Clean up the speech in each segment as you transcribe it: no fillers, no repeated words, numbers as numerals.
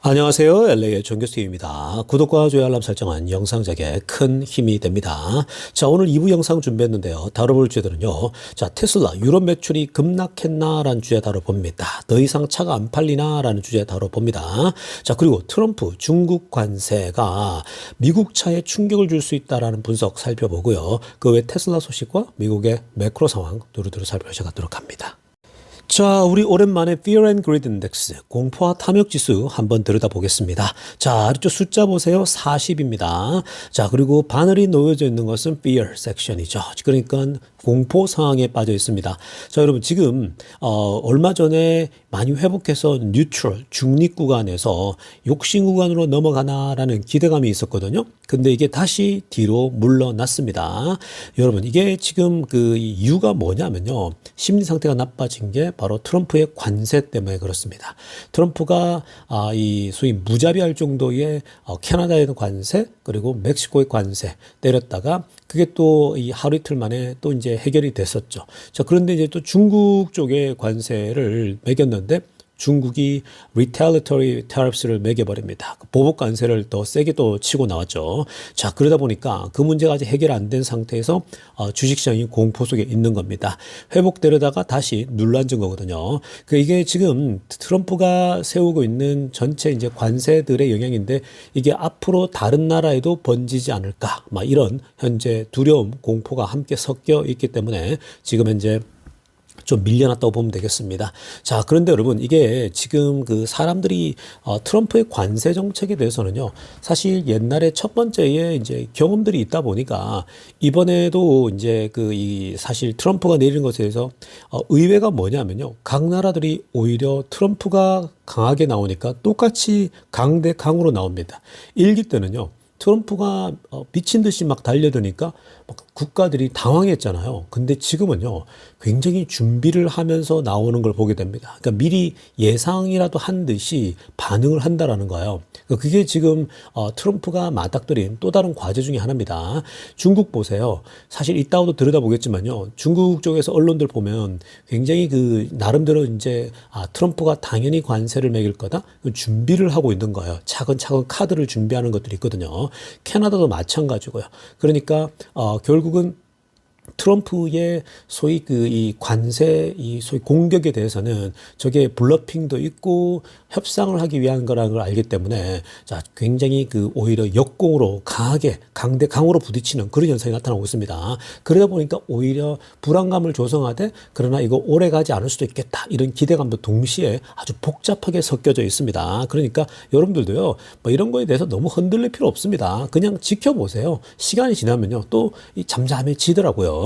안녕하세요. LA의 정교수입니다. 구독과 좋아요 알람 설정은 영상 제작에 큰 힘이 됩니다. 자, 오늘 2부 영상 준비했는데요. 다뤄볼 주제들은요. 자, 테슬라 유럽 매출이 급락했나라는 주제 다뤄봅니다. 더 이상 차가 안 팔리나라는 주제 다뤄봅니다. 자, 그리고 트럼프 중국 관세가 미국 차에 충격을 줄 수 있다라는 분석 살펴보고요. 그 외 테슬라 소식과 미국의 매크로 상황 두루두루 살펴보도록 합니다. 자, 우리 오랜만에 Fear and Greed Index, 공포와 탐욕 지수 한번 들여다보겠습니다. 자, 아래쪽 숫자 보세요. 40입니다. 자, 그리고 바늘이 놓여져 있는 것은 Fear 섹션이죠. 그러니까 공포 상황에 빠져 있습니다. 자, 여러분 지금 얼마 전에 많이 회복해서 뉴트럴, 중립 구간에서 욕심 구간으로 넘어가나라는 기대감이 있었거든요. 근데 이게 다시 뒤로 물러났습니다. 여러분 이게 지금 그 이유가 뭐냐면요. 심리 상태가 나빠진 게 바로 트럼프의 관세 때문에 그렇습니다. 트럼프가 이 소위 무자비할 정도의 캐나다의 관세 그리고 멕시코의 관세 때렸다가 그게 또 이 하루 이틀 만에 또 이제 해결이 됐었죠. 자, 그런데 이제 또 중국 쪽의 관세를 매겼는데 중국이 retaliatory tariffs를 매겨버립니다. 보복 관세를 더 세게 또 치고 나왔죠. 자, 그러다 보니까 그 문제가 아직 해결 안 된 상태에서 주식시장이 공포 속에 있는 겁니다. 회복되려다가 다시 눌러앉은 거거든요. 이게 지금 트럼프가 세우고 있는 전체 이제 관세들의 영향인데 이게 앞으로 다른 나라에도 번지지 않을까? 막 이런 현재 두려움, 공포가 함께 섞여 있기 때문에 지금 현재 좀 밀려났다고 보면 되겠습니다. 자, 그런데 여러분 이게 지금 그 사람들이 트럼프의 관세 정책에 대해서는요. 사실 옛날에 첫 번째에 이제 경험들이 있다 보니까 이번에도 이제 이 사실 트럼프가 내리는 것에 대해서 의외가 뭐냐면요. 각 나라들이 오히려 트럼프가 강하게 나오니까 똑같이 강대 강으로 나옵니다. 일기 때는요. 트럼프가 미친 듯이 막 달려드니까 국가들이 당황했잖아요. 근데 지금은요, 굉장히 준비를 하면서 나오는 걸 보게 됩니다. 그러니까 미리 예상이라도 한 듯이 반응을 한다라는 거예요. 그게 지금 트럼프가 맞닥뜨린 또 다른 과제 중에 하나입니다. 중국 보세요. 사실 이따가도 들여다보겠지만요. 중국 쪽에서 언론들 보면 굉장히 나름대로 이제 트럼프가 당연히 관세를 매길 거다. 준비를 하고 있는 거예요. 차근차근 카드를 준비하는 것들이 있거든요. 캐나다도 마찬가지고요. 그러니까 결국은 트럼프의 소위 이 관세, 이 소위 공격에 대해서는 저게 블러핑도 있고 협상을 하기 위한 거라는 걸 알기 때문에 자, 굉장히 오히려 역공으로 강하게 강대 강으로 부딪히는 그런 현상이 나타나고 있습니다. 그러다 보니까 오히려 불안감을 조성하되 그러나 이거 오래 가지 않을 수도 있겠다. 이런 기대감도 동시에 아주 복잡하게 섞여져 있습니다. 그러니까 여러분들도요, 뭐 이런 거에 대해서 너무 흔들릴 필요 없습니다. 그냥 지켜보세요. 시간이 지나면요, 또 잠잠해지더라고요.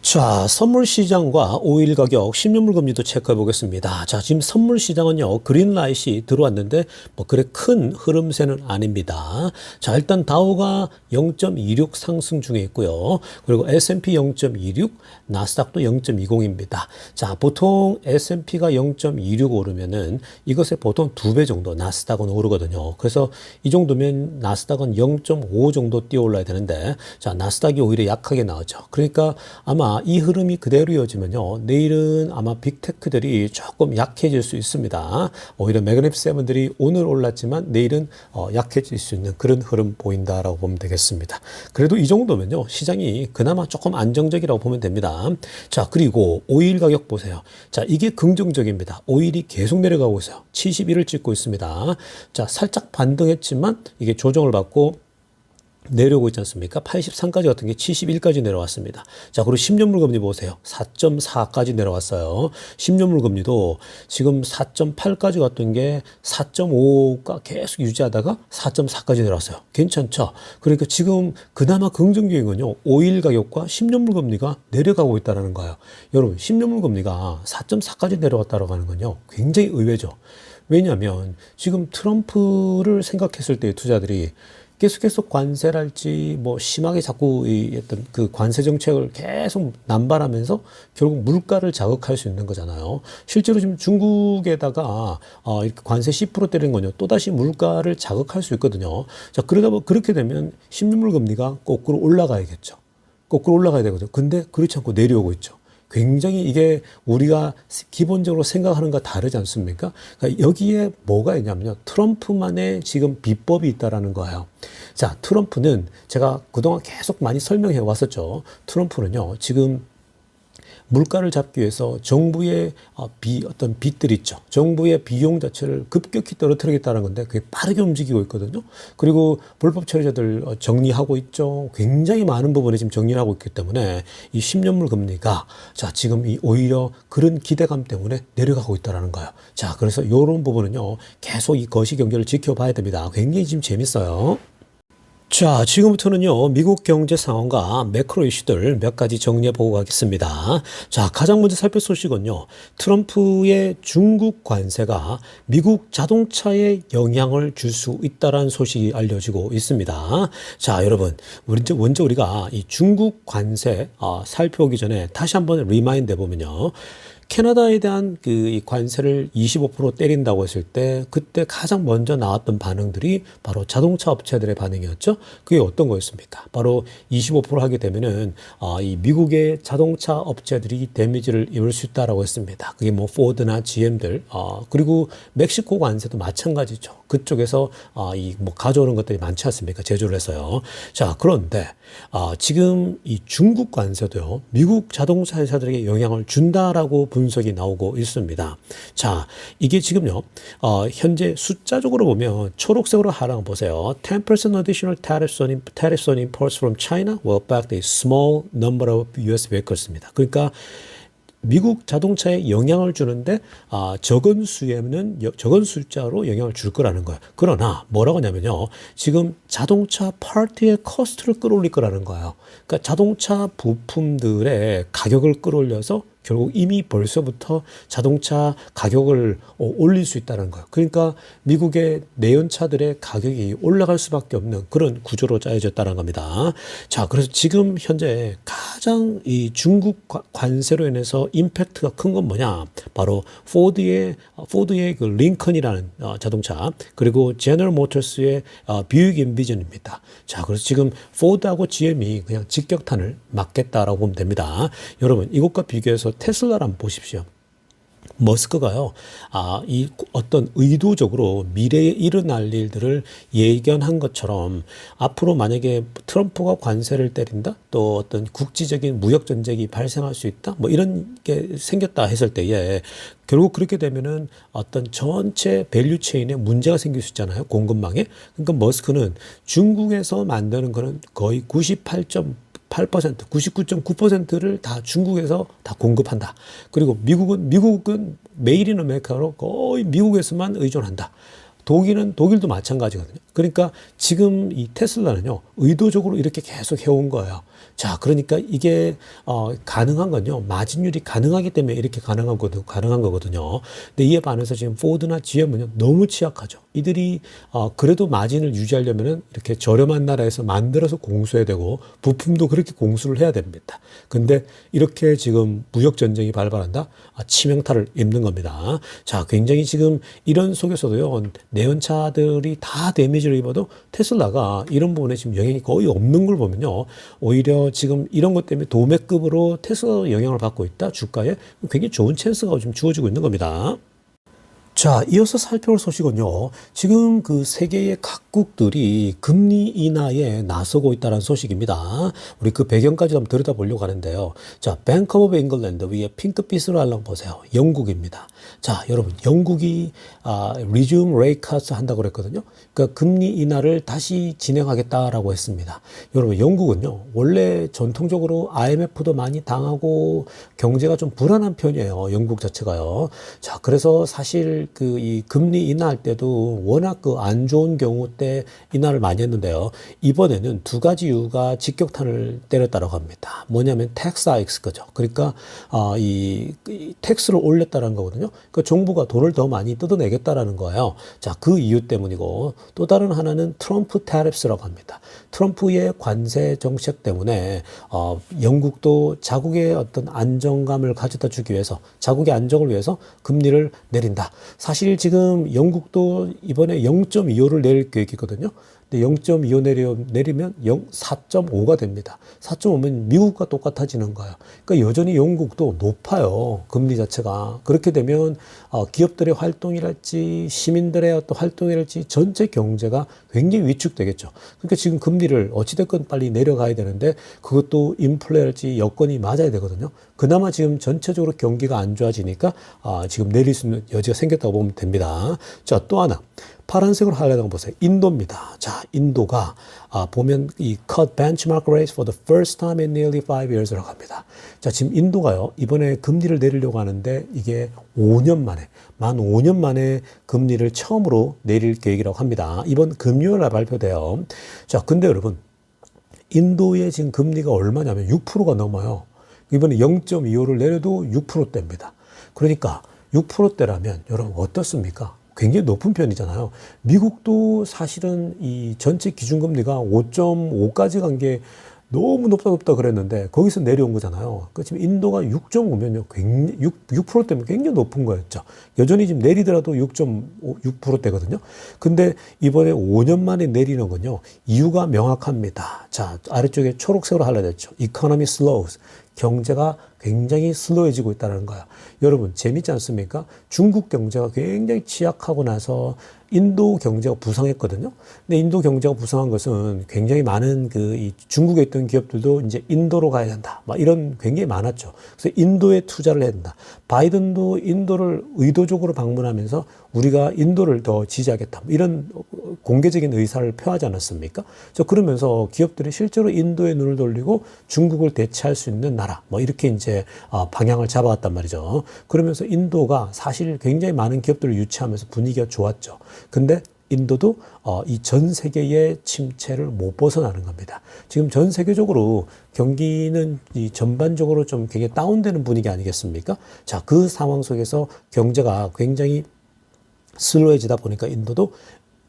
자, 선물 시장과 오일 가격, 10년물 금리도 체크해 보겠습니다. 자, 지금 선물 시장은요, 그린라이트이 들어왔는데, 뭐, 그래 큰 흐름세는 아닙니다. 자, 일단 다우가 0.26 상승 중에 있고요. 그리고 S&P 0.26, 나스닥도 0.20입니다. 자, 보통 S&P가 0.26 오르면은 이것의 보통 2배 정도 나스닥은 오르거든요. 그래서 이 정도면 나스닥은 0.5 정도 뛰어 올라야 되는데, 자, 나스닥이 오히려 약하게 나오죠. 그러니까 아마 이 흐름이 그대로 이어지면요. 내일은 아마 빅테크들이 조금 약해질 수 있습니다. 오히려 매그닙 세븐들이 오늘 올랐지만 내일은 약해질 수 있는 그런 흐름 보인다라고 보면 되겠습니다. 그래도 이 정도면요. 시장이 그나마 조금 안정적이라고 보면 됩니다. 자, 그리고 오일 가격 보세요. 자, 이게 긍정적입니다. 오일이 계속 내려가고 있어요. 71을 찍고 있습니다. 자, 살짝 반등했지만 이게 조정을 받고 내려오고 있지 않습니까? 83까지 갔던 게 71까지 내려왔습니다. 자, 그리고 10년물 금리 보세요. 4.4까지 내려왔어요. 10년물 금리도 지금 4.8까지 갔던 게 4.5가 계속 유지하다가 4.4까지 내려왔어요. 괜찮죠? 그러니까 지금 그나마 긍정적인 건요. 오일 가격과 10년물 금리가 내려가고 있다는 거예요. 여러분, 10년물 금리가 4.4까지 내려왔다고 하는 건요. 굉장히 의외죠. 왜냐하면 지금 트럼프를 생각했을 때 투자들이 계속해서 관세랄지 뭐 심하게 자꾸 어떤 관세 정책을 계속 남발하면서 결국 물가를 자극할 수 있는 거잖아요. 실제로 지금 중국에다가 이렇게 관세 10% 때리는 건요. 또다시 물가를 자극할 수 있거든요. 자, 그렇게 되면 10년물 금리가 거꾸로 올라가야겠죠. 거꾸로 올라가야 되거든요. 근데 그렇지 않고 내려오고 있죠. 굉장히 이게 우리가 기본적으로 생각하는 것과 다르지 않습니까? 그러니까 여기에 뭐가 있냐면요. 트럼프만의 지금 비법이 있다라는 거예요. 자, 트럼프는 제가 그동안 계속 많이 설명해 왔었죠. 트럼프는요, 지금 물가를 잡기 위해서 정부의 어떤 빚들 있죠. 정부의 비용 자체를 급격히 떨어뜨리겠다는 건데 그게 빠르게 움직이고 있거든요. 그리고 불법 체류자들 정리하고 있죠. 굉장히 많은 부분에 지금 정리를 하고 있기 때문에 이 10년물 금리가 자, 지금 이 오히려 그런 기대감 때문에 내려가고 있다는 거예요. 자, 그래서 이런 부분은요. 계속 이 거시 경제를 지켜봐야 됩니다. 굉장히 지금 재밌어요. 자, 지금부터는요, 미국 경제 상황과 매크로 이슈들 몇 가지 정리해 보고 가겠습니다. 자, 가장 먼저 살필 소식은요, 트럼프의 중국 관세가 미국 자동차에 영향을 줄 수 있다는 소식이 알려지고 있습니다. 자, 여러분, 먼저 우리가 이 중국 관세 살펴보기 전에 다시 한번 리마인드 해보면요. 캐나다에 대한 이 관세를 25% 때린다고 했을 때 그때 가장 먼저 나왔던 반응들이 바로 자동차 업체들의 반응이었죠. 그게 어떤 거였습니까? 바로 25% 하게 되면은 이 미국의 자동차 업체들이 데미지를 입을 수 있다라고 했습니다. 그게 뭐 포드나 GM들 그리고 멕시코 관세도 마찬가지죠. 그쪽에서 이 뭐 가져오는 것들이 많지 않습니까? 제조를 해서요. 자, 그런데 지금 이 중국 관세도요. 미국 자동차 회사들에게 영향을 준다라고 분석이 나오고 있습니다. 자, 이게 지금요. 현재 숫자적으로 보면 초록색으로 하랑 보세요. 10% additional tariffs on imports from China will affect a small number of US vehicles입니다. 그러니까 미국 자동차에 영향을 주는데 적은 숫자로 영향을 줄 거라는 거예요. 그러나 뭐라고 하냐면요. 지금 자동차 파트의 코스트를 끌어올릴 거라는 거예요. 그러니까 자동차 부품들의 가격을 끌어올려서 결국 이미 벌써부터 자동차 가격을 올릴 수 있다는 거예요. 그러니까 미국의 내연차들의 가격이 올라갈 수밖에 없는 그런 구조로 짜여졌다는 겁니다. 자, 그래서 지금 현재 가장 이 중국 관세로 인해서 임팩트가 큰 건 뭐냐? 바로 포드의 그 링컨이라는 자동차, 그리고 제너럴 모터스의 뷰익 엔비전입니다. 자, 그래서 지금 포드하고 GM이 그냥 직격탄을 맞겠다라고 보면 됩니다. 여러분, 이것과 비교해서 테슬라를 한번 보십시오. 머스크가요, 이 어떤 의도적으로 미래에 일어날 일들을 예견한 것처럼 앞으로 만약에 트럼프가 관세를 때린다, 또 어떤 국지적인 무역 전쟁이 발생할 수 있다, 뭐 이런 게 생겼다 했을 때에 결국 그렇게 되면은 어떤 전체 밸류 체인에 문제가 생길 수 있잖아요. 공급망에. 그러니까 머스크는 중국에서 만드는 거는 거의 98% 99.9%를 다 중국에서 다 공급한다. 그리고 미국은 메이드 인 아메리카로 거의 미국에서만 의존한다. 독일도 마찬가지거든요. 그러니까 지금 이 테슬라는요, 의도적으로 이렇게 계속 해온 거예요. 자, 그러니까 이게 가능한 건요, 마진율이 가능하기 때문에 이렇게 가능한 거거든요. 근데 이에 반해서 지금 포드나 GM은요, 너무 취약하죠. 이들이 그래도 마진을 유지하려면은 이렇게 저렴한 나라에서 만들어서 공수해야 되고 부품도 그렇게 공수를 해야 됩니다. 근데 이렇게 지금 무역 전쟁이 발발한다? 치명타를 입는 겁니다. 자, 굉장히 지금 이런 속에서도요, 내연차들이 다 데미지를 입어도 테슬라가 이런 부분에 지금 영향이 거의 없는 걸 보면요, 오히려 지금 이런 것 때문에 도매급으로 테슬라 영향을 받고 있다, 주가에 굉장히 좋은 찬스가 지금 주어지고 있는 겁니다. 자, 이어서 살펴볼 소식은요. 지금 그 세계의 각국들이 금리 인하에 나서고 있다는 소식입니다. 우리 그 배경까지 한번 들여다보려고 하는데요. 자, 뱅크 오브 잉글랜드 위에 핑크빛으로 한번 보세요. 영국입니다. 자, 여러분, 영국이 리즘 레이 카트 한다고 그랬거든요. 그러니까 금리 인하를 다시 진행하겠다라고 했습니다. 여러분, 영국은요, 원래 전통적으로 IMF도 많이 당하고 경제가 좀 불안한 편이에요. 영국 자체가요. 자, 그래서 사실 이 금리 인하할 때도 워낙 안 좋은 경우 때 인하를 많이 했는데요. 이번에는 두 가지 이유가 직격탄을 때렸다고 합니다. 뭐냐면 텍스 하이크스 거죠. 그러니까 이 텍스를 올렸다는 거거든요. 그러니까 정부가 돈을 더 많이 뜯어내겠다라는 거예요. 자, 그 이유 때문이고 또 다른 하나는 트럼프 타리프스라고 합니다. 트럼프의 관세 정책 때문에 영국도 자국의 어떤 안정감을 가져다 주기 위해서 자국의 안정을 위해서 금리를 내린다. 사실 지금 영국도 이번에 0.25를 내릴 계획이거든요. 근데 0.25 내리면 4.5가 됩니다. 4.5면 미국과 똑같아지는 거예요. 그러니까 여전히 영국도 높아요. 금리 자체가. 그렇게 되면 기업들의 활동이랄지 시민들의 어떤 활동이랄지 전체 경제가 굉장히 위축되겠죠. 그러니까 지금 금리를 어찌됐건 빨리 내려가야 되는데 그것도 인플레랄지 여건이 맞아야 되거든요. 그나마 지금 전체적으로 경기가 안 좋아지니까 지금 내릴 수 있는 여지가 생겼다고 보면 됩니다. 자, 또 하나. 파란색으로 하려는 거 보세요. 인도입니다. 자, 인도가 보면 이 cut benchmark rates for the first time in nearly 5 years라고 합니다. 자, 지금 인도가요. 이번에 금리를 내리려고 하는데 이게 5년 만에 만 5년 만에 금리를 처음으로 내릴 계획이라고 합니다. 이번 금요일 날 발표돼요. 자, 근데 여러분 인도의 지금 금리가 얼마냐면 6%가 넘어요. 이번에 0.25를 내려도 6%대입니다. 그러니까 6%대라면 여러분 어떻습니까? 굉장히 높은 편이잖아요. 미국도 사실은 이 전체 기준금리가 5.5까지 간 게 너무 높다 그랬는데 거기서 내려온 거잖아요. 그 지금 인도가 6.5면요, 6%대면 굉장히 높은 거였죠. 여전히 지금 내리더라도 6.6%대거든요. 근데 이번에 5년 만에 내리는 건요, 이유가 명확합니다. 자, 아래쪽에 초록색으로 하려졌죠. Economy slows. 경제가 굉장히 슬로해지고 있다는 거야. 여러분 재밌지 않습니까? 중국 경제가 굉장히 취약하고 나서 인도 경제가 부상했거든요. 근데 인도 경제가 부상한 것은 굉장히 많은 이 중국에 있던 기업들도 이제 인도로 가야 된다. 막 이런 굉장히 많았죠. 그래서 인도에 투자를 해야 된다. 바이든도 인도를 의도적으로 방문하면서 우리가 인도를 더 지지하겠다. 이런 공개적인 의사를 표하지 않았습니까? 그러면서 기업들이 실제로 인도에 눈을 돌리고 중국을 대체할 수 있는 나라. 뭐 이렇게 이제 방향을 잡아갔단 말이죠. 그러면서 인도가 사실 굉장히 많은 기업들을 유치하면서 분위기가 좋았죠. 근데 인도도 이 전 세계의 침체를 못 벗어나는 겁니다. 지금 전 세계적으로 경기는 이 전반적으로 좀 굉장히 다운되는 분위기 아니겠습니까? 자, 그 상황 속에서 경제가 굉장히 슬로해지다 보니까 인도도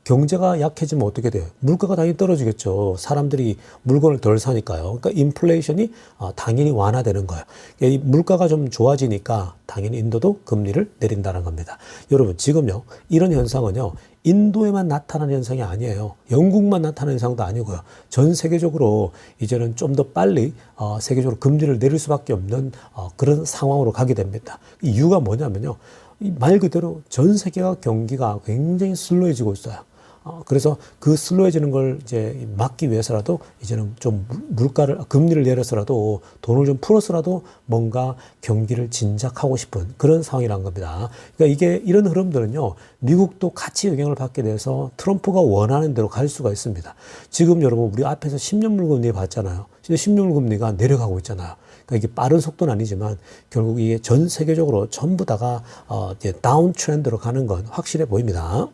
경제가 약해지면 어떻게 돼요? 물가가 당연히 떨어지겠죠. 사람들이 물건을 덜 사니까요. 그러니까 인플레이션이 당연히 완화되는 거예요. 이 물가가 좀 좋아지니까 당연히 인도도 금리를 내린다는 겁니다. 여러분 지금요, 이런 현상은요, 인도에만 나타나는 현상이 아니에요. 영국만 나타나는 현상도 아니고요. 전 세계적으로 이제는 좀 더 빨리 세계적으로 금리를 내릴 수밖에 없는 그런 상황으로 가게 됩니다. 이유가 뭐냐면요, 말 그대로 전 세계가 경기가 굉장히 슬로해지고 있어요. 그래서 그 슬로해지는 걸 이제 막기 위해서라도 이제는 좀 금리를 내려서라도 돈을 좀 풀어서라도 뭔가 경기를 진작하고 싶은 그런 상황이란 겁니다. 그러니까 이게 이런 흐름들은요, 미국도 같이 영향을 받게 돼서 트럼프가 원하는 대로 갈 수가 있습니다. 지금 여러분 우리 앞에서 10년물 금리 봤잖아요. 10년물 금리가 내려가고 있잖아요. 그러니까 이게 빠른 속도는 아니지만 결국 이게 전 세계적으로 전부 다가 이제 다운 트렌드로 가는 건 확실해 보입니다.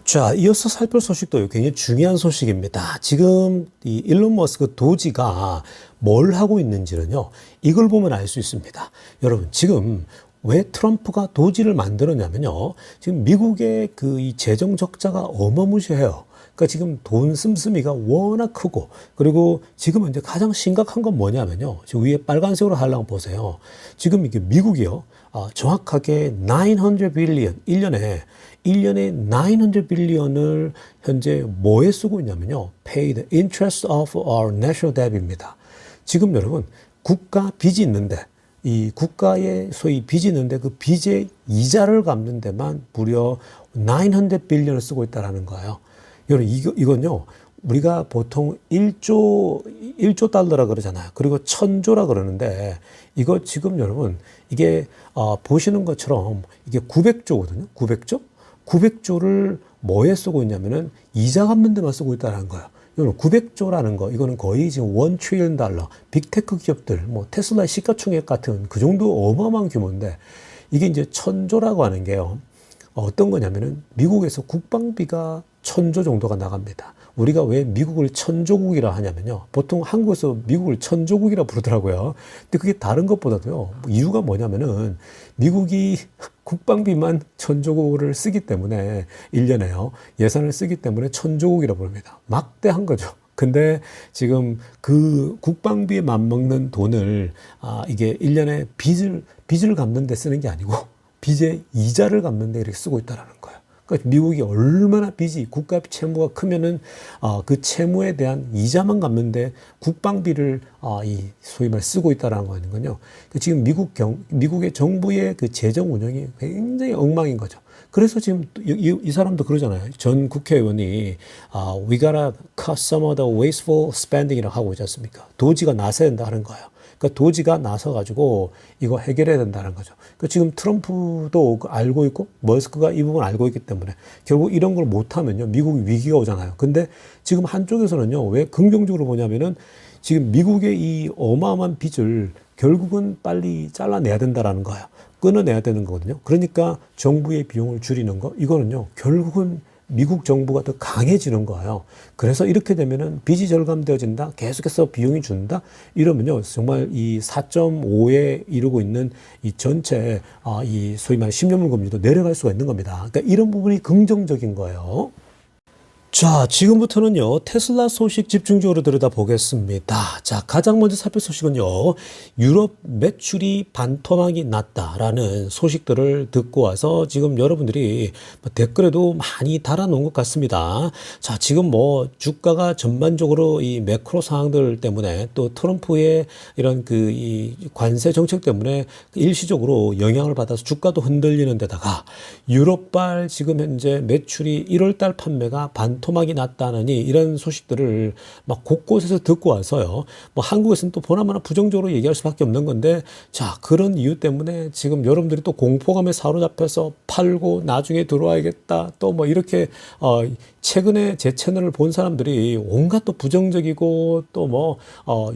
자, 이어서 살펴볼 소식도 굉장히 중요한 소식입니다. 지금 이 일론 머스크 도지가 뭘 하고 있는지는요, 이걸 보면 알 수 있습니다. 여러분, 지금 왜 트럼프가 도지를 만들었냐면요, 지금 미국의 이 재정 적자가 어마무시해요. 그러니까 지금 돈 씀씀이가 워낙 크고, 그리고 지금 이제 가장 심각한 건 뭐냐면요, 지금 위에 빨간색으로 하려고 보세요. 지금 이게 미국이요, 정확하게 900 빌리언, 1년에 900 빌리언을 현재 뭐에 쓰고 있냐면요, pay the interest of our national debt입니다. 지금 여러분 국가 빚이 있는데, 이 국가의 소위 빚이 있는데 그 빚의 이자를 갚는 데만 무려 900 빌리언을 쓰고 있다라는 거예요. 여러분 이건요, 우리가 보통 1조 달러라 그러잖아요. 그리고 1000조라 그러는데, 이거 지금 여러분, 이게, 보시는 것처럼 이게 900조거든요. 900조를 뭐에 쓰고 있냐면은 이자 갚는 데만 쓰고 있다는 거예요. 여러분, 900조라는 거, 이거는 거의 지금 1 트릴리언 달러, 빅테크 기업들, 뭐 테슬라 시가총액 같은 그 정도 어마어마한 규모인데, 이게 이제 1000조라고 하는 게요, 어떤 거냐면은 미국에서 국방비가 1000조 정도가 나갑니다. 우리가 왜 미국을 천조국이라 하냐면요. 보통 한국에서 미국을 천조국이라 부르더라고요. 근데 그게 다른 것보다도요. 이유가 뭐냐면은 미국이 국방비만 천조국을 쓰기 때문에 1년에요. 예산을 쓰기 때문에 천조국이라 부릅니다. 막대한 거죠. 근데 지금 그 국방비에 맞먹는 돈을 이게 1년에 빚을 갚는 데 쓰는 게 아니고 빚의 이자를 갚는 데 이렇게 쓰고 있다라는 거예요. 그러니까 미국이 얼마나 빚이 국가 채무가 크면은 그 채무에 대한 이자만 갚는데 국방비를 이 소위 말 쓰고 있다라는 거거든요. 지금 미국의 정부의 그 재정 운영이 굉장히 엉망인 거죠. 그래서 지금 이 사람도 그러잖아요. 전 국회의원이 we gotta cut some of the wasteful spending이라고 하고 있지 않습니까? 도지가 나서야 된다 하는 거예요. 그러니까 도지가 나서가지고 이거 해결해야 된다는 거죠. 그러니까 지금 트럼프도 알고 있고 머스크가 이 부분 알고 있기 때문에 결국 이런 걸 못하면요 미국이 위기가 오잖아요. 근데 지금 한쪽에서는요 왜 긍정적으로 보냐면은 지금 미국의 이 어마어마한 빚을 결국은 빨리 잘라내야 된다라는 거예요. 끊어내야 되는 거거든요. 그러니까 정부의 비용을 줄이는 거 이거는요 결국은 미국 정부가 더 강해지는 거예요. 그래서 이렇게 되면은 빚이 절감되어진다. 계속해서 비용이 준다. 이러면요. 정말 이 4.5에 이르고 있는 이 전체 이 소위 말하는 10년물 금리도 내려갈 수가 있는 겁니다. 그러니까 이런 부분이 긍정적인 거예요. 자, 지금부터는요, 테슬라 소식 집중적으로 들여다보겠습니다. 자, 가장 먼저 살필 소식은요, 유럽 매출이 반토막이 났다라는 소식들을 듣고 와서 지금 여러분들이 댓글에도 많이 달아놓은 것 같습니다. 자, 지금 뭐, 주가가 전반적으로 이 매크로 상황들 때문에 또 트럼프의 이런 이 관세 정책 때문에 일시적으로 영향을 받아서 주가도 흔들리는 데다가 유럽발 지금 현재 매출이 1월달 판매가 반토막이 났다느니 이런 소식들을 막 곳곳에서 듣고 와서요. 뭐 한국에서는 또 보나마나 부정적으로 얘기할 수밖에 없는 건데 자, 그런 이유 때문에 지금 여러분들이 또 공포감에 사로잡혀서 팔고 나중에 들어와야겠다. 또 뭐 이렇게 최근에 제 채널을 본 사람들이 온갖 또 부정적이고 또 뭐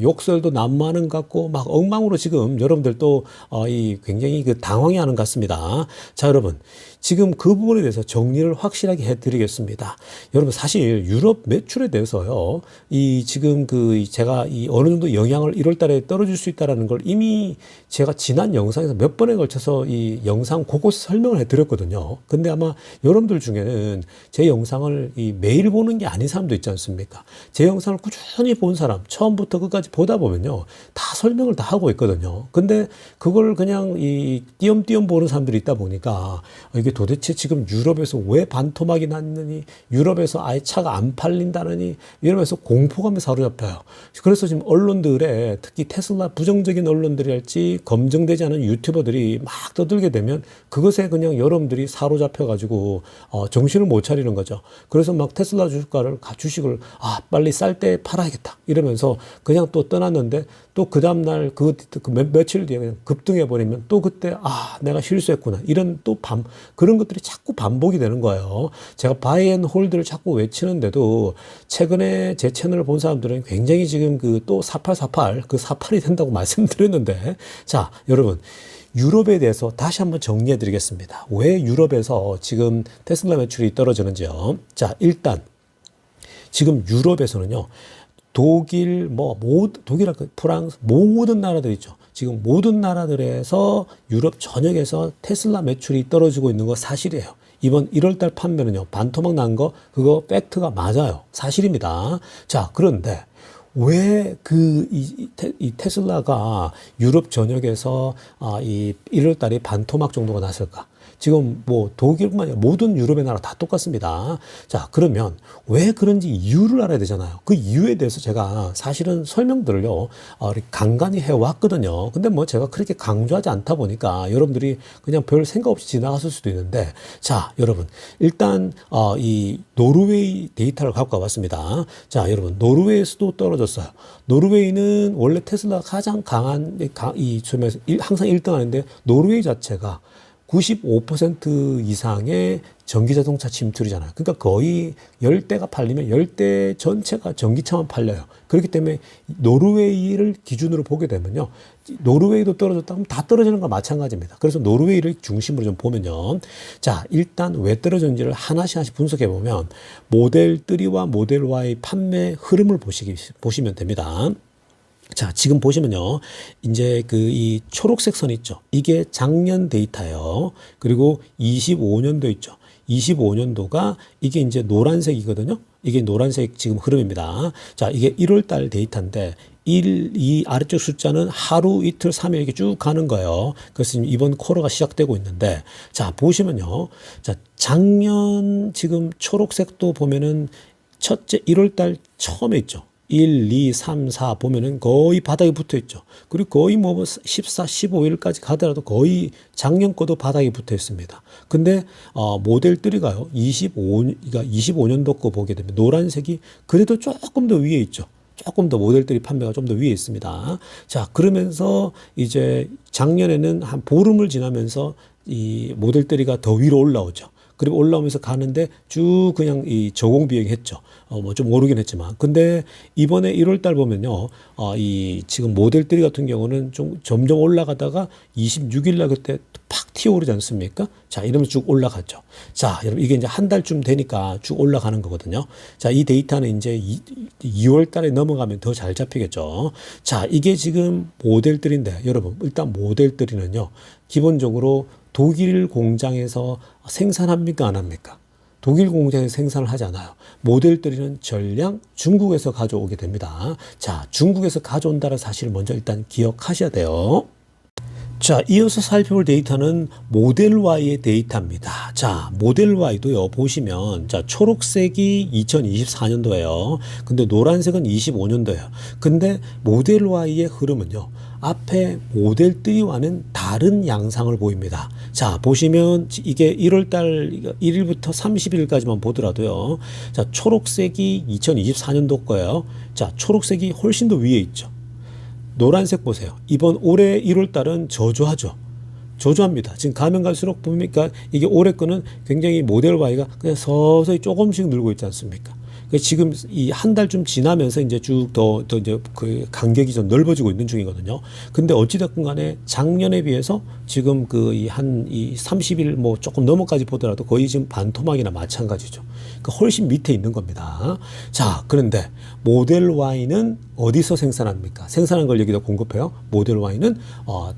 욕설도 난무하는 것 같고 막 엉망으로 지금 여러분들 또 이 굉장히 그 당황해하는 것 같습니다. 자, 여러분 지금 그 부분에 대해서 정리를 확실하게 해드리겠습니다. 여러분 사실 유럽 매출에 대해서요, 이 지금 제가 이 어느 정도 영향을 1월달에 떨어질 수 있다라는 걸 이미 제가 지난 영상에서 몇 번에 걸쳐서 이 영상 곳곳 설명을 해드렸거든요. 근데 아마 여러분들 중에는 제 영상을 이 매일 보는 게 아닌 사람도 있지 않습니까? 제 영상을 꾸준히 본 사람, 처음부터 끝까지 보다 보면요, 다 설명을 다 하고 있거든요. 근데 그걸 그냥 이 띄엄띄엄 보는 사람들이 있다 보니까 이게 도대체 지금 유럽에서 왜 반토막이 났느니, 유럽에서 아예 차가 안 팔린다느니 이러면서 공포감에 사로잡혀요. 그래서 지금 언론들에 특히 테슬라 부정적인 언론들이랄지 검증되지 않은 유튜버들이 막 떠들게 되면 그것에 그냥 여러분들이 사로잡혀가지고 정신을 못 차리는 거죠. 그래서 막 테슬라 주식을 빨리 쌀 때 팔아야겠다 이러면서 그냥 또 떠났는데 또 그 다음날 며칠 뒤에 그냥 급등해 버리면 또 그때 내가 실수했구나 이런 또 그런 것들이 자꾸 반복이 되는 거예요. 제가 바이 앤 홀드를 자꾸 외치는데도 최근에 제 채널을 본 사람들은 굉장히 지금 또 4848 48이 된다고 말씀드렸는데 자, 여러분 유럽에 대해서 다시 한번 정리해 드리겠습니다. 왜 유럽에서 지금 테슬라 매출이 떨어지는지요. 자, 일단 지금 유럽에서는요. 독일, 독일하고 프랑스, 모든 나라들 있죠. 지금 모든 나라들에서 유럽 전역에서 테슬라 매출이 떨어지고 있는 거 사실이에요. 이번 1월달 판매는요, 반토막 난 거, 그거 팩트가 맞아요. 사실입니다. 자, 그런데 왜 이 테슬라가 유럽 전역에서 이 1월달에 반토막 정도가 났을까? 지금 독일뿐만 아니라 모든 유럽의 나라 다 똑같습니다. 자, 그러면 왜 그런지 이유를 알아야 되잖아요. 그 이유에 대해서 제가 사실은 설명들을요, 간간히 해왔거든요. 근데 제가 그렇게 강조하지 않다 보니까 여러분들이 그냥 별 생각 없이 지나갔을 수도 있는데, 자, 여러분, 일단, 이 노르웨이 데이터를 갖고 와봤습니다. 자, 여러분, 노르웨이에서도 떨어졌어요. 노르웨이는 원래 테슬라가 가장 강한, 항상 1등 하는데, 노르웨이 자체가 95% 이상의 전기자동차 침투이잖아요. 그러니까 거의 열대가 팔리면 열대 전체가 전기차만 팔려요. 그렇기 때문에 노르웨이를 기준으로 보게 되면요. 노르웨이도 떨어졌다 하면 다 떨어지는 거 마찬가지입니다. 그래서 노르웨이를 중심으로 좀 보면요. 자, 일단 왜 떨어졌는지를 하나씩 분석해 보면 모델 3와 모델 Y 판매 흐름을 보시면 됩니다. 자, 지금 보시면요. 이제 이 초록색 선 있죠. 이게 작년 데이터예요. 그리고 25년도 있죠. 25년도가 이게 이제 노란색이거든요. 이게 노란색 지금 흐름입니다. 자, 이게 1월 달 데이터인데 이 아래쪽 숫자는 하루, 이틀, 3일 이렇게 쭉 가는 거예요. 그래서 지금 이번 쿼터가 시작되고 있는데, 자, 보시면요. 자, 작년 지금 초록색도 보면은 첫째 1월 달 처음에 있죠. 1, 2, 3, 4 보면은 거의 바닥에 붙어 있죠. 그리고 거의 뭐 14, 15일까지 가더라도 거의 작년 거도 바닥에 붙어 있습니다. 근데 모델 3가요. 25년도 거 보게 되면 노란색이 그래도 조금 더 위에 있죠. 조금 더 모델 3 판매가 좀 더 위에 있습니다. 자, 그러면서 이제 작년에는 한 보름을 지나면서 이 모델 3가 더 위로 올라오죠. 그리고 올라오면서 가는데 쭉 그냥 이 저공 비행했죠. 뭐 좀 오르긴 했지만. 근데 이번에 1월 달 보면요. 이 지금 모델 3 같은 경우는 좀 점점 올라가다가 26일 날 그때 팍 튀어오르지 않습니까? 자, 이러면 쭉 올라갔죠. 자, 여러분 이게 이제 한 달쯤 되니까 쭉 올라가는 거거든요. 자, 이 데이터는 이제 2월 달에 넘어가면 더 잘 잡히겠죠. 자, 이게 지금 모델 3인데 여러분 일단 모델 3는요. 기본적으로 독일 공장에서 생산합니까? 안 합니까? 독일 공장에서 생산을 하지 않아요. 모델 3는 전량 중국에서 가져오게 됩니다. 자, 중국에서 가져온다는 사실을 먼저 일단 기억하셔야 돼요. 자, 이어서 살펴볼 데이터는 모델 Y의 데이터입니다. 자, 모델 Y도요, 보시면, 자, 초록색이 2024년도예요. 근데 노란색은 25년도예요. 근데 모델 Y의 흐름은요, 앞에 모델 3와는 다른 양상을 보입니다. 자, 보시면 이게 1월달 1일부터 30일까지만 보더라도요. 자, 초록색이 2024년도 거예요. 자, 초록색이 훨씬 더 위에 있죠. 노란색 보세요. 이번 올해 1월 달은 저조하죠. 저조합니다. 지금 가면 갈수록 보니까 이게 올해 거는 굉장히 모델 Y가 그냥 서서히 조금씩 늘고 있지 않습니까? 지금 이 한 달쯤 지나면서 이제 쭉 더 이제 그 간격이 좀 넓어지고 있는 중이거든요. 근데 어찌됐건 간에 작년에 비해서 지금 이 30일 뭐 조금 넘어까지 보더라도 거의 지금 반토막이나 마찬가지죠. 그러니까 훨씬 밑에 있는 겁니다. 자, 그런데 모델 Y는 어디서 생산합니까? 생산한 걸 여기다 공급해요. 모델 Y는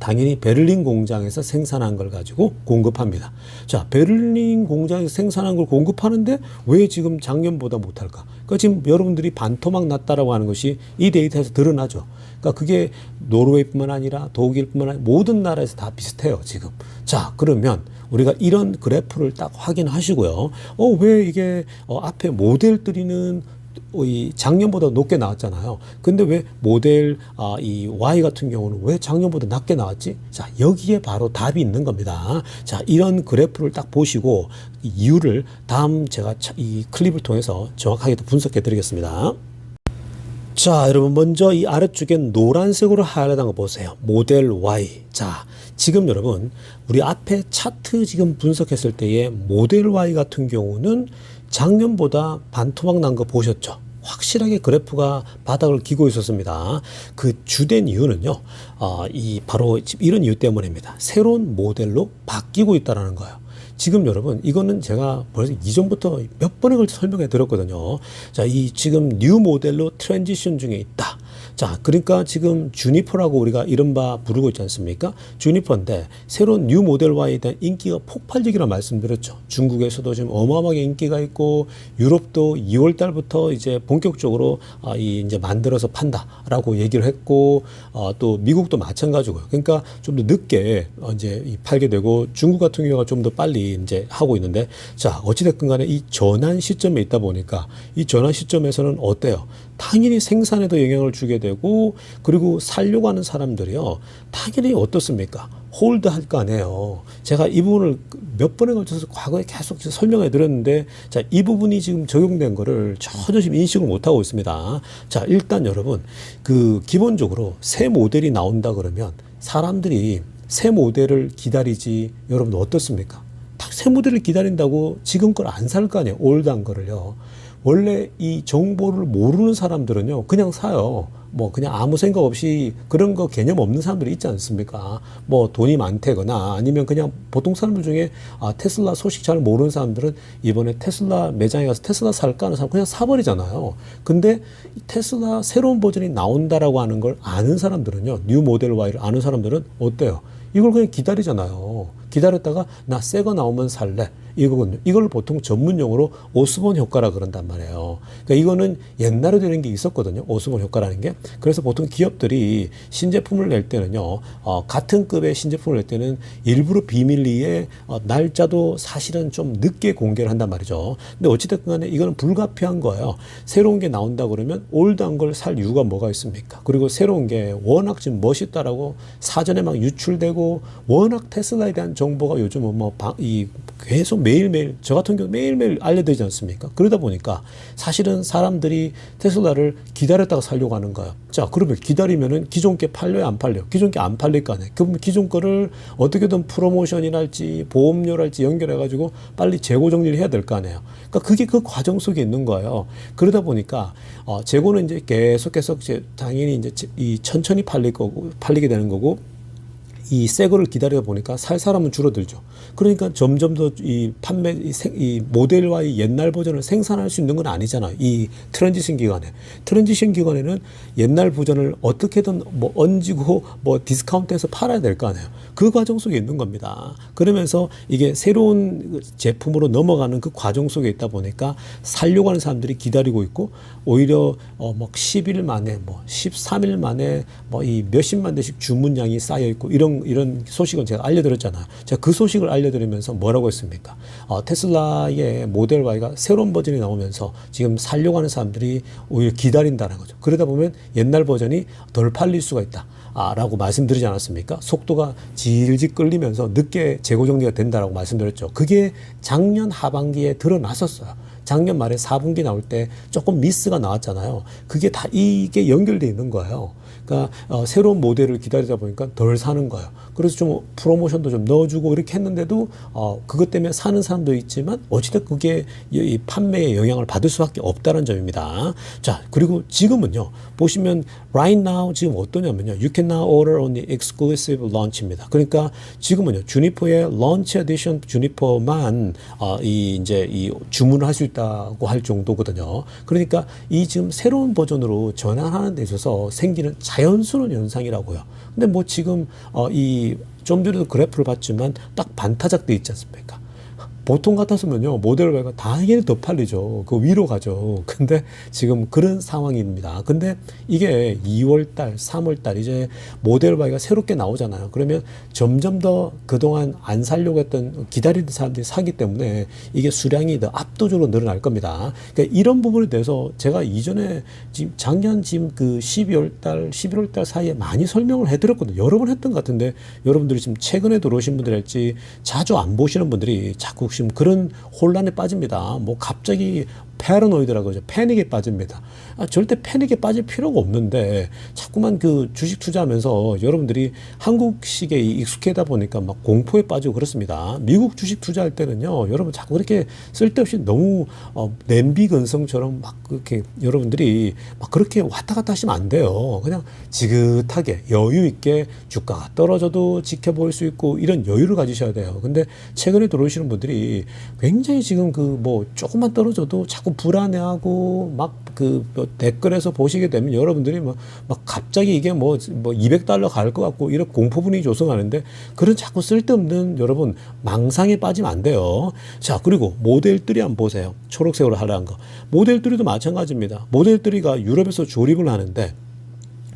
당연히 베를린 공장에서 생산한 걸 가지고 공급합니다. 자, 베를린 공장에서 생산한 걸 공급하는데 왜 지금 작년보다 못할까? 그러니까 지금 여러분들이 반토막 났다라고 하는 것이 이 데이터에서 드러나죠. 그러니까 그게 노르웨이뿐만 아니라 독일뿐만 아니라 모든 나라에서 다 비슷해요, 지금. 자, 그러면 우리가 이런 그래프를 딱 확인하시고요. 왜 이게 앞에 모델 3는 이 작년보다 높게 나왔잖아요. 근데 왜 모델 이 Y 같은 경우는 왜 작년보다 낮게 나왔지? 자, 여기에 바로 답이 있는 겁니다. 자, 이런 그래프를 딱 보시고 이유를 다음 제가 이 클립을 통해서 정확하게 분석해 드리겠습니다. 자, 여러분 먼저 이 아래쪽엔 노란색으로 하이라이트한 거 보세요. 모델 Y. 자, 지금 여러분 우리 앞에 차트 지금 분석했을 때의 모델 Y 같은 경우는 작년보다 반토막 난 거 보셨죠? 확실하게 그래프가 바닥을 기고 있었습니다. 그 주된 이유는요, 바로 이런 이유 때문입니다. 새로운 모델로 바뀌고 있다는 거예요. 지금 여러분, 이거는 제가 벌써 이전부터 몇 번에 걸쳐 설명해 드렸거든요. 자, 이 지금 뉴 모델로 트랜지션 중에 있다. 자, 그러니까 지금 주니퍼라고 우리가 이른바 부르고 있지 않습니까? 주니퍼인데 새로운 뉴 모델 Y에 대한 인기가 폭발적이라고 말씀드렸죠. 중국에서도 지금 어마어마하게 인기가 있고 유럽도 2월 달부터 이제 본격적으로 이제 만들어서 판다라고 얘기를 했고 또 미국도 마찬가지고요. 그러니까 좀 더 늦게 이제 팔게 되고 중국 같은 경우가 좀 더 빨리 이제 하고 있는데 자, 어찌됐건 간에 이 전환 시점에 있다 보니까 이 전환 시점에서는 어때요? 당연히 생산에도 영향을 주게 되고 그리고 살려고 하는 사람들이요. 당연히 어떻습니까? 홀드 할 거 아니에요. 제가 이 부분을 몇 번에 걸쳐서 과거에 계속 설명해 드렸는데 자, 이 부분이 지금 적용된 거를 전혀 지금 인식을 못 하고 있습니다. 자, 일단 여러분 기본적으로 새 모델이 나온다 그러면 사람들이 새 모델을 기다리지 여러분 어떻습니까? 새 모델을 기다린다고 지금 걸 안 살 거 아니에요. 올드한 거를요. 원래 이 정보를 모르는 사람들은요, 그냥 사요. 뭐 그냥 아무 생각 없이 그런 거 개념 없는 사람들이 있지 않습니까? 뭐 돈이 많다거나 아니면 그냥 보통 사람들 중에 테슬라 소식 잘 모르는 사람들은 이번에 테슬라 매장에 가서 테슬라 살까 하는 사람 그냥 사버리잖아요. 근데 테슬라 새로운 버전이 나온다라고 하는 걸 아는 사람들은요, 뉴 모델 Y를 아는 사람들은 어때요? 이걸 그냥 기다리잖아요. 기다렸다가 나 새 거 나오면 살래. 이거거든요. 이걸 보통 전문 용어로 오스본 효과라 그런단 말이에요. 그러니까 이거는 옛날에도 이런 게 있었거든요. 오스본 효과라는 게. 그래서 보통 기업들이 신제품을 낼 때는요, 같은 급의 신제품을 낼 때는 일부러 비밀리에 날짜도 사실은 좀 늦게 공개를 한단 말이죠. 근데 어찌됐든 간에 이거는 불가피한 거예요. 새로운 게 나온다 그러면 올드한 걸 살 이유가 뭐가 있습니까? 그리고 새로운 게 워낙 지금 멋있다라고 사전에 막 유출되고 워낙 테슬라에 대한 정보가 요즘은 계속 매일매일, 저 같은 경우 매일매일 알려드리지 않습니까? 그러다 보니까 사실은 사람들이 테슬라를 기다렸다가 살려고 하는 거예요. 자, 그러면 기다리면은 기존 게 팔려요, 안 팔려요? 기존 게 안 팔릴 거 아니에요? 그러면 기존 거를 어떻게든 프로모션이랄지 보험료랄지 연결해가지고 빨리 재고 정리를 해야 될 거 아니에요? 그러니까 그게 그 과정 속에 있는 거예요. 그러다 보니까 재고는 이제 계속 이제 당연히 이제 천천히 팔리게 되는 거고, 이 새 거를 기다리다 보니까 살 사람은 줄어들죠. 그러니까 점점 더 이 모델과의 옛날 버전을 생산할 수 있는 건 아니잖아요. 이 트랜지션 기간에. 트랜지션 기간에는 옛날 버전을 어떻게든 뭐 얹고 뭐 디스카운트해서 팔아야 될 거 아니에요. 그 과정 속에 있는 겁니다. 그러면서 이게 새로운 제품으로 넘어가는 그 과정 속에 있다 보니까 살려고 하는 사람들이 기다리고 있고, 오히려 뭐 10일 만에 뭐 13일 만에 뭐 이 몇십만 대씩 주문량이 쌓여 있고 이런 소식은 제가 알려드렸잖아요. 제가 그 소식을 알려드리면서 뭐라고 했습니까? 테슬라의 모델 Y가 새로운 버전이 나오면서 지금 살려고 하는 사람들이 오히려 기다린다는 거죠. 그러다 보면 옛날 버전이 덜 팔릴 수가 있다. 라고 말씀드리지 않았습니까? 속도가 질질 끌리면서 늦게 재고 정리가 된다라고 말씀드렸죠. 그게 작년 하반기에 드러났었어요. 작년 말에 4분기 나올 때 조금 미스가 나왔잖아요. 그게 다 이게 연결되어 있는 거예요. 그러니까 새로운 모델을 기다리다 보니까 덜 사는 거예요. 그래서 좀 프로모션도 좀 넣어주고 이렇게 했는데도 그것 때문에 사는 사람도 있지만 어찌됐든 그게 이 판매에 영향을 받을 수밖에 없다는 점입니다. 자, 그리고 지금은요, 보시면 right now 지금 어떠냐면요, you can now order on the exclusive launch입니다. 그러니까 지금은요, 주니퍼의 launch edition 주니퍼만 이제 주문을 할 수 있다고 할 정도거든요. 그러니까 이 지금 새로운 버전으로 전환하는 데 있어서 생기는 자연스러운 현상이라고요. 근데 뭐 지금 좀 전에도 그래프를 봤지만 딱 반타작돼 있지 않습니까? 보통 같았으면요, 모델 Y가 당연히 더 팔리죠. 그 위로 가죠. 근데 지금 그런 상황입니다. 근데 이게 2월달, 3월달 이제 모델 Y가 새롭게 나오잖아요. 그러면 점점 더 그동안 안 살려고 했던 기다리는 사람들이 사기 때문에 이게 수량이 더 압도적으로 늘어날 겁니다. 그러니까 이런 부분에 대해서 제가 이전에 작년 그 11월달 사이에 많이 설명을 해드렸거든요. 여러 번 했던 것 같은데 여러분들이 지금 최근에 들어오신 분들일지 자주 안 보시는 분들이 자꾸 지금 그런 혼란에 빠집니다. 뭐 갑자기 패러노이드라고 하죠. 패닉에 빠집니다. 절대 패닉에 빠질 필요가 없는데 자꾸만 그 주식 투자하면서 여러분들이 한국식에 익숙하다 보니까 막 공포에 빠지고 그렇습니다. 미국 주식 투자할 때는요, 여러분 자꾸 그렇게 쓸데없이 너무 냄비 근성처럼 막 그렇게 여러분들이 막 그렇게 왔다 갔다 하시면 안 돼요. 그냥 지긋하게 여유 있게 주가가 떨어져도 지켜볼 수 있고 이런 여유를 가지셔야 돼요. 근데 최근에 들어오시는 분들이 굉장히 지금 그 뭐 조금만 떨어져도 자꾸 불안해하고 막 그 댓글에서 보시게 되면 여러분들이 막 갑자기 이게 뭐 $200 갈 것 같고 이런 공포 분위기 조성하는데 그런 자꾸 쓸데없는 여러분 망상에 빠지면 안 돼요. 자, 그리고 모델 3 한번 보세요. 초록색으로 하라는 거. 모델 3도 마찬가지입니다. 모델 3가 유럽에서 조립을 하는데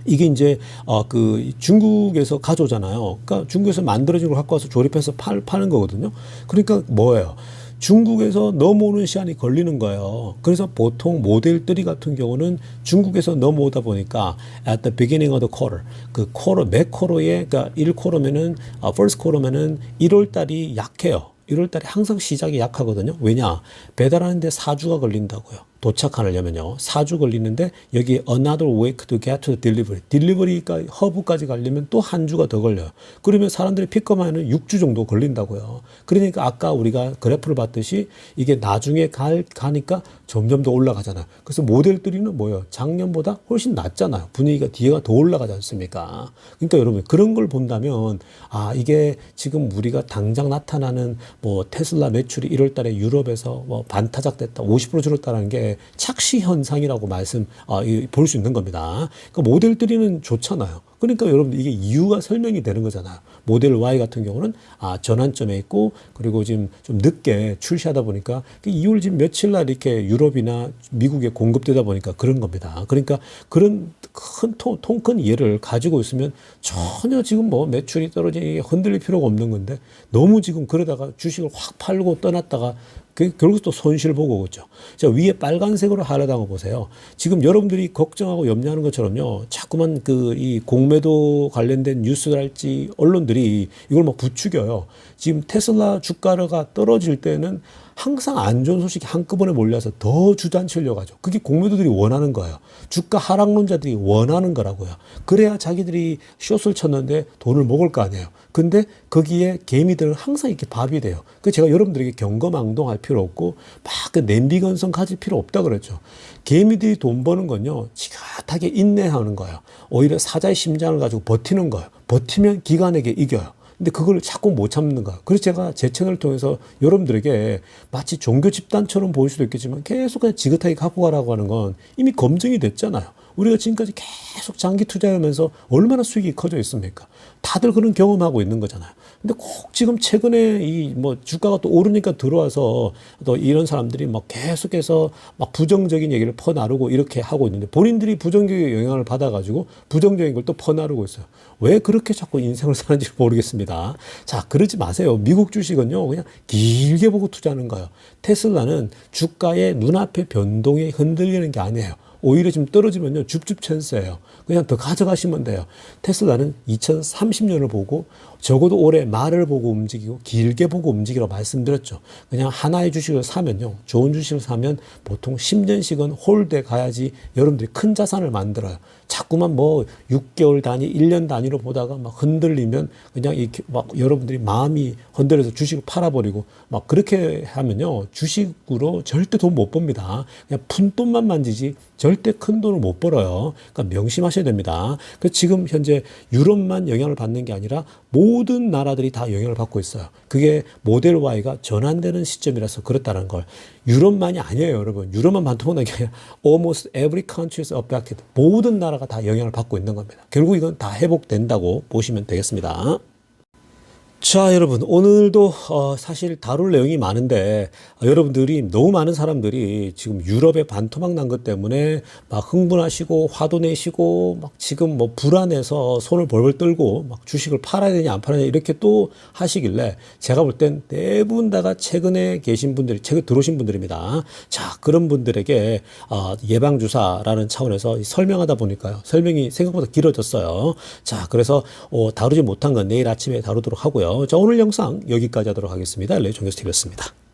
이게 이제 그 중국에서 가져오잖아요. 그러니까 중국에서 만들어진 걸 갖고 와서 조립해서 파는 거거든요. 그러니까 뭐예요? 중국에서 넘어오는 시간이 걸리는 거예요. 그래서 보통 모델 3 같은 경우는 중국에서 넘어오다 보니까 at the beginning of the quarter, 그 쿼터, 매 쿼터에, 그러니까 1쿼터면은, first quarter면은 1월 달이 약해요. 1월 달에 항상 시작이 약하거든요. 왜냐? 배달하는데 4주가 걸린다고요. 도착하려면요 4주 걸리는데 여기 another week to get to the delivery. 딜리버리가 허브까지 가려면 또 한 주가 더 걸려요. 그러면 사람들이 픽업하면 6주 정도 걸린다고요. 그러니까 아까 우리가 그래프를 봤듯이 이게 나중에 가니까 점점 더 올라가잖아요. 그래서 모델 3는 뭐예요? 작년보다 훨씬 낫잖아요. 분위기가 뒤가 더 올라가지 않습니까? 그러니까 여러분 그런 걸 본다면 아 이게 지금 우리가 당장 나타나는 뭐 테슬라 매출이 1월 달에 유럽에서 뭐 반타작 됐다 50% 줄었다는 게 착시 현상이라고 볼 수 있는 겁니다. 그러니까 모델 3는 좋잖아요. 그러니까 여러분 이게 이유가 설명이 되는 거잖아요. 모델 Y 같은 경우는 전환점에 있고 그리고 지금 좀 늦게 출시하다 보니까 2월 지금 며칠 날 이렇게 유럽이나 미국에 공급되다 보니까 그런 겁니다. 그러니까 그런 통 큰 예를 가지고 있으면 전혀 지금 뭐 매출이 떨어지게 흔들릴 필요가 없는 건데 너무 지금 그러다가 주식을 확 팔고 떠났다가 결국 또 손실 보고 오겠죠. 자, 위에 빨간색으로 하려다가 보세요. 지금 여러분들이 걱정하고 염려하는 것처럼요. 자꾸만 이 공매도 관련된 뉴스랄지 언론들이 이걸 막 부추겨요. 지금 테슬라 주가가 떨어질 때는 항상 안 좋은 소식이 한꺼번에 몰려서 더 주저앉히려고 하죠. 그게 공매도들이 원하는 거예요. 주가 하락론자들이 원하는 거라고요. 그래야 자기들이 숏을 쳤는데 돈을 먹을 거 아니에요. 근데 거기에 개미들은 항상 이렇게 밥이 돼요. 그 제가 여러분들에게 경거망동할 필요 없고 막 그 냄비건성 가질 필요 없다 그랬죠. 개미들이 돈 버는 건요. 지긋하게 인내하는 거예요. 오히려 사자의 심장을 가지고 버티는 거예요. 버티면 기관에게 이겨요. 근데 그걸 자꾸 못 참는 거야. 그래서 제가 제 채널을 통해서 여러분들에게 마치 종교 집단처럼 보일 수도 있겠지만 계속 그냥 지긋하게 갖고 가라고 하는 건 이미 검증이 됐잖아요. 우리가 지금까지 계속 장기 투자하면서 얼마나 수익이 커져 있습니까? 다들 그런 경험하고 있는 거잖아요. 근데 꼭 지금 최근에 주가가 또 오르니까 들어와서 또 이런 사람들이 막 계속해서 막 부정적인 얘기를 퍼나르고 이렇게 하고 있는데 본인들이 부정적인 영향을 받아가지고 부정적인 걸 또 퍼나르고 있어요. 왜 그렇게 자꾸 인생을 사는지 모르겠습니다. 자, 그러지 마세요. 미국 주식은요, 그냥 길게 보고 투자하는 거예요. 테슬라는 주가의 눈앞의 변동에 흔들리는 게 아니에요. 오히려 지금 떨어지면요, 줍줍 찬스예요. 그냥 더 가져가시면 돼요. 테슬라는 2030년을 보고 적어도 올해 말을 보고 움직이고 길게 보고 움직이라고 말씀드렸죠. 그냥 하나의 주식을 사면요, 좋은 주식을 사면 보통 10년씩은 홀드에 가야지 여러분들이 큰 자산을 만들어요. 자꾸만 6개월 단위, 1년 단위로 보다가 막 흔들리면 그냥 이렇게 막 여러분들이 마음이 흔들려서 주식을 팔아버리고 막 그렇게 하면요, 주식으로 절대 돈 못 법니다. 그냥 푼돈만 만지지 절대 큰 돈을 못 벌어요. 그러니까 명심하셔야 됩니다. 그래서 지금 현재 유럽만 영향을 받는 게 아니라 모든 나라들이 다 영향을 받고 있어요. 그게 모델 Y가 전환되는 시점이라서 그렇다는 걸. 유럽만이 아니에요, 여러분. 유럽만 반토막난 게 아니라 almost every country is affected. 모든 나라가 다 영향을 받고 있는 겁니다. 결국 이건 다 회복된다고 보시면 되겠습니다. 자, 여러분, 오늘도 사실 다룰 내용이 많은데 여러분들이 너무 많은 사람들이 지금 유럽에 반토막 난 것 때문에 막 흥분하시고 화도 내시고 막 지금 불안해서 손을 벌벌 떨고 막 주식을 팔아야 되냐 안 팔아야 되냐 이렇게 또 하시길래 제가 볼 땐 대부분 다가 최근에 계신 분들이 최근 들어오신 분들입니다. 자, 그런 분들에게 예방주사라는 차원에서 설명하다 보니까요, 설명이 생각보다 길어졌어요. 자, 그래서 다루지 못한 건 내일 아침에 다루도록 하고요. 자, 오늘 영상 여기까지 하도록 하겠습니다. 레이종교수TV였습니다.